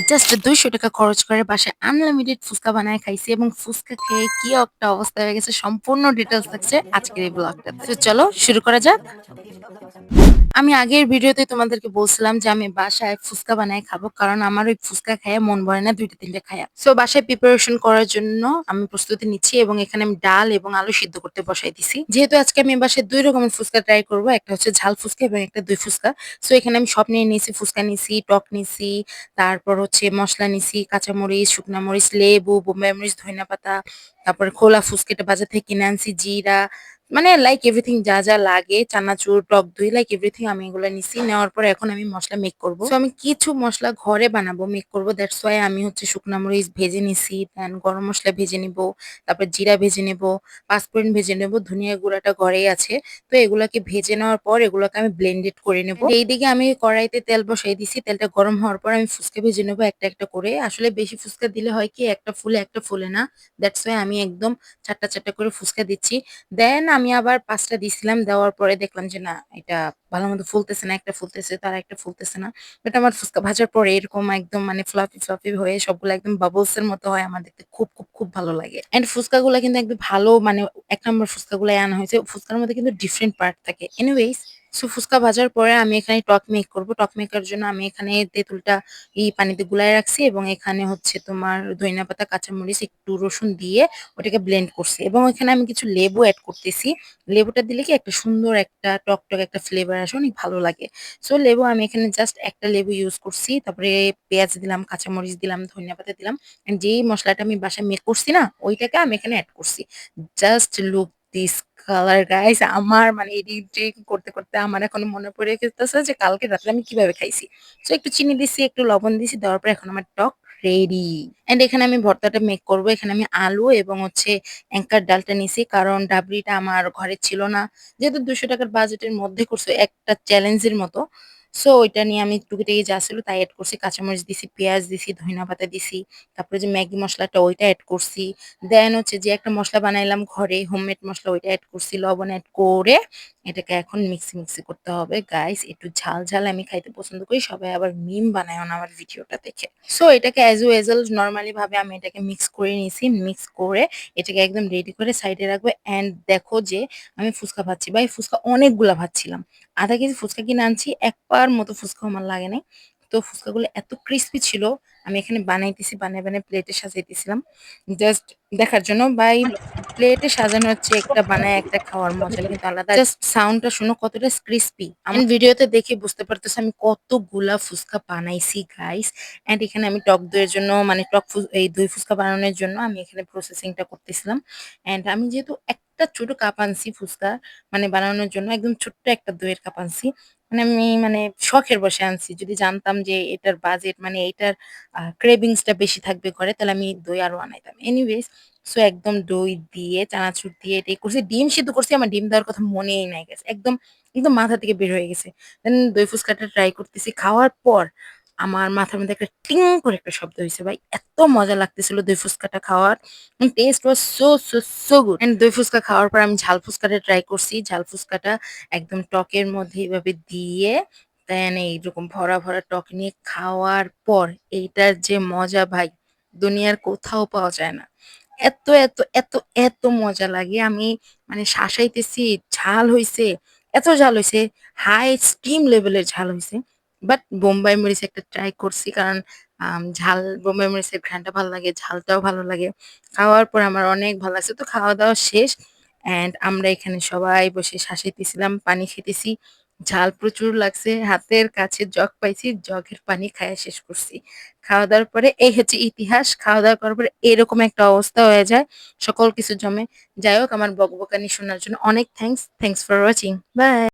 Just ৳২০০ খরচ করে বাসায় আনলিমিটেড ফুচকা বানায় খাইছি এবং ফুচকা খেয়ে কি একটা অবস্থা হয়ে গেছে সম্পূর্ণ ডিটেইলস থাকছে আজকের এই ব্লগটাতে। তো চলো শুরু করা যাক। আমি আগের ভিডিওতে তোমাদেরকে বলছিলাম যে আমি বাসায় ফুচকা বানায় খাবো। কারণ আমার ওই ফুচকা খাইয়া মন ভরে না ২ টা ৩ টা খাইয়া। সো বাসায় প্রিপারেশন করার জন্য আমি প্রস্তুতি নিচ্ছি এবং এখানে আমি ডাল এবং আলু সিদ্ধ করতে বসাই দিছি। যেহেতু আজকে আমি বাসায় ২ রকমের ফুচকা ট্রাই করব। একটা হচ্ছে ঝাল ফুচকা এবং একটা দই ফুচকা। সো এখানে আমি সব নিয়ে নিয়েছি। ফুচকা নিছি, টক নিছি, তারপর হচ্ছে মসলা নিছি, কাঁচামরিচ, শুকনা মরিচ, লেবু, বোম্বাই মরিচ, ধইনা পাতা, তারপরে খোলা ফুচকাটা বাজার থেকে কিনে আনছি, জিরা, মানে লাইক এভরিথিং যা লাগে, চানাচুর, টক দই, লাইক এভরিথিং আমি এগুলা নিছি। নেওয়ার পরে এখন আমি মসলা মেক করব। সো আমি কিছু মসলা ঘরে বানাবো, মেক করব। দ্যাটস ওয়াই আমি হচ্ছে শুকনা মরিচ ভেজে নিছি, দেন গরম মসলা ভেজে নিব, তারপর জিরা ভেজে নেব, পাঁচফোড়ন ভেজে নেব, ধনিয়া গুঁড়াটা ঘরেই আছে। তো এগুলাকে ভেজে নেওয়ার পর এগুলোকে আমি ব্লেন্ডেড করে নেব। এইদিকে আমি কড়াইতে তেল বসাই দিছি। তেলটা গরম হওয়ার পর আমি ফুচকা ভেজে নেব একটা একটা করে। আসলে বেশি ফুচকা দিলে হয় কি একটা ফুলে না। দ্যাটস ওয়াই আমি একদম চারটা চারটা করে ফুচকা দিচ্ছি। দেন আমি আবার ৫ টা দিছিলাম। দেওয়ার পরে দেখলাম যে না, এটা ভালোমতো ফুলতেছে না। একটা ফুলতেছে, তো আরেকটা ফুলতেছে না। বাট আমার ফুচকা ভাজার পরে এরকম একদম মানে ফ্লাফি হয়ে সবগুলো একদম বাবলস এর মতো হয়, আমার দেখতে খুব ভালো লাগে। অ্যান্ড ফুচকাগুলা কিন্তু একদম ভালো, মানে ১ নম্বর ফুচকাগুলাই আনা হয়েছে। ফুচকার মধ্যে কিন্তু ডিফারেন্ট পার্ট থাকে। এনিওয়েজ, সো ফুচকা ভাজার পরে আমি এখানে টক মেক করব। টক মেকার জন্য আমি এখানে তেঁতুলটা পানিতে গুলায় রাখছি এবং এখানে হচ্ছে তোমার ধইনা পাতা, কাঁচামরিচ, একটু রসুন দিয়ে ওটাকে ব্লেন্ড করছি এবং ওইখানে আমি কিছু লেবু এড করতেছি। লেবুটা দিলে কি একটা সুন্দর একটা টকটক একটা ফ্লেভার আসে, অনেক ভালো লাগে। সো লেবু আমি এখানে জাস্ট একটা লেবু ইউজ করছি। তারপরে পেঁয়াজ দিলাম, কাঁচামরিচ দিলাম, ধনিয়া পাতা দিলাম। এন্ড যেই মসলাটা আমি বাসায় মেক করছি না, ওইটাকে আমি এখানে এড করছি। Just look this colour guys! আমার মানে এডিটিং করতে আমার এখন মনে পড়ে গেতেছে যে কালকে রাত্রে আমি কিভাবে খাইছি। সো একটু চিনি দিছি, একটু লবণ দিছি, দেওয়ার পর এখন আমার টক রেডি। অ্যান্ড এখানে আমি ভর্তাটা মেক করব। এখানে আমি আলু এবং হচ্ছে অ্যাঙ্কার ডালটা নিছি। কারণ ডাবরিটা আমার ঘরে ছিল না। যেহেতু ৳২০০ বাজেটের মধ্যে করছে, একটা চ্যালেঞ্জের মতো। সো ওইটা নিয়ে আমি টুকিটাকি যা ছিল তাই এড করছি। কাঁচামরিচ দিছি, পেঁয়াজ দিছি, ধইনা পাতা দিছি। তারপরে যে ম্যাগি মসলাটা ওইটা এড করছি। দেন হচ্ছে যে একটা মসলা বানাইলাম ঘরে, হোমমেড মসলা, ওইটা এড করছি। লবণ এড করে এটাকে এখন মিক্সি করতে হবে। গাইস, একটু ঝাল আমি খাইতে পছন্দ করি। সবাই আবার মিম বানায়ও না আমার ভিডিওটা দেখে। সো এটাকে অ্যাজ ইউজুয়াল নরমালি ভাবে আমি এটাকে মিক্স করে নিছি। মিক্স করে এটাকে একদম রেডি করে সাইডে রাখবো। অ্যান্ড দেখো যে আমি ফুচকা ভাজছি। ভাই ফুচকা অনেকগুলা ভাজছিলাম। ০.৫ কেজি ফুচকা কিনে আনছি। এক পার মতো ফুচকাও আমার লাগে নাই। তো ফুচকাগুলো এত ক্রিসপি ছিল। আমি এখানে বানাইতেছি, বানায় প্লেটে সাজাইতেছিলাম। জাস্ট দেখার জন্য। ভাই প্লেটে সাজানো হচ্ছে একটা বানায় একটা খাওয়ার মজা কিন্তু আলাদা। জাস্ট সাউন্ডটা শোনো কতটা ক্রিসপি। আমার ভিডিওতে দেখে বুঝতে পারতেছি আমি কতগুলা ফুচকা বানাইছি গাইস। অ্যান্ড এখানে আমি টক দইয়ের জন্য, মানে এই দই ফুচকা বানানোর জন্য আমি এখানে প্রসেসিংটা করতেছিলাম। অ্যান্ড আমি যেহেতু একটা ছোট কাপ আনছি ফুচকা মানে বানানোর জন্য, একদম ছোট্ট একটা দইয়ের কাপ আনছি। মানে আমি মানে শখের বশে আনছি। যদি জানতাম যে এটার বাজেট, মানে এটার ক্রেভিংস টা বেশি থাকবে ঘরে, তাহলে আমি দই আরো আনাইতাম। এনিওয়েজ, সো একদম দই দিয়ে, চানাচুর দিয়ে এটাই করছি। ডিম সিদ্ধ করছি, আমার ডিম দেওয়ার কথা মনেই নাই গেছে। একদম মাথা থেকে বের হয়ে গেছে। দেন দই ফুচকাটা ট্রাই করতেছি। খাওয়ার পর আমার মাথার মধ্যে একটা টিং করে একটা শব্দ হইছে ভাই। এত মজা লাগতেছিল দই ফুচকাটা খাওয়ার। Test was so good. And দই ফুচকা খাওয়ার পর আমি ঝাল ফুচকাটা ট্রাই করছি। ঝাল ফুচকাটা একদম টকের মধ্যে এভাবে দিয়ে দেন এইরকম ভরা টক নিয়ে খাওয়ার পর এইটার যে মজা ভাই, দুনিয়ার কোথাও পাওয়া যায় না। এত মজা লাগে। আমি মানে শাসাইতেছি, ঝাল হইছে, এত ঝাল হইছে, হাই এক্সট্রিম লেভেলের ঝাল হইছে। বাট বোম্বাই মরিচ একটা ট্রাই করছি, কারণ ঝাল বোম্বাই মরিচের ঘ্রাণটা ভালো লাগে, ঝালটাও ভালো লাগে। খাওয়ার পর আমার অনেক ভালো লাগছে। তো খাওয়া-দাওয়া শেষ। অ্যান্ড আমরা এখানে সবাই বসে শাসাইতেছিলাম, পানি খেতেছি। ঝাল প্রচুর লাগছে। হাতের কাছে জগ পাইছি, জগের পানি খাইয়া শেষ করছি। খাওয়া-দাওয়ার পরে এই হচ্ছে ইতিহাস। খাওয়া-দাওয়া করার পরে এরকম একটা অবস্থা হয়ে যায়। সকল কিছু জমে। যাই হোক, আমার বকবকানি শোনার জন্য অনেক thanks. Thanks for watching. By.